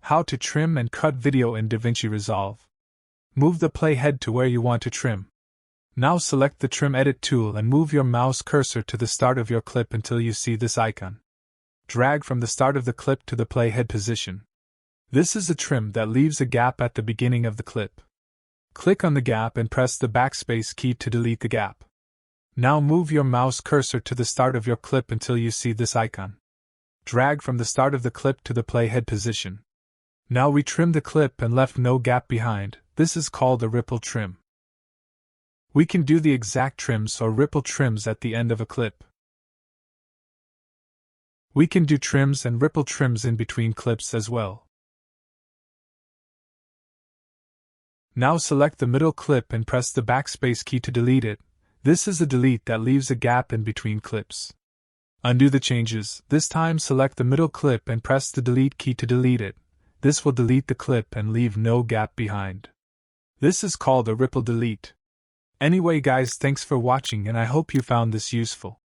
How to trim and cut video in Davinci Resolve. Move the playhead to where you want to trim. Now select the Trim Edit tool and move your mouse cursor to the start of your clip until you see this icon. Drag from the start of the clip to the playhead position. This is a trim that leaves a gap at the beginning of the clip. Click on the gap and press the backspace key to delete the gap. Now move your mouse cursor to the start of your clip until you see this icon. Drag from the start of the clip to the playhead position. Now we trimmed the clip and left no gap behind. This is called a ripple trim. We can do the exact trims or ripple trims at the end of a clip. We can do trims and ripple trims in between clips as well. Now select the middle clip and press the backspace key to delete it. This is a delete that leaves a gap in between clips. Undo the changes. This time select the middle clip and press the delete key to delete it. This will delete the clip and leave no gap behind. This is called a ripple delete. Anyway guys, thanks for watching and I hope you found this useful.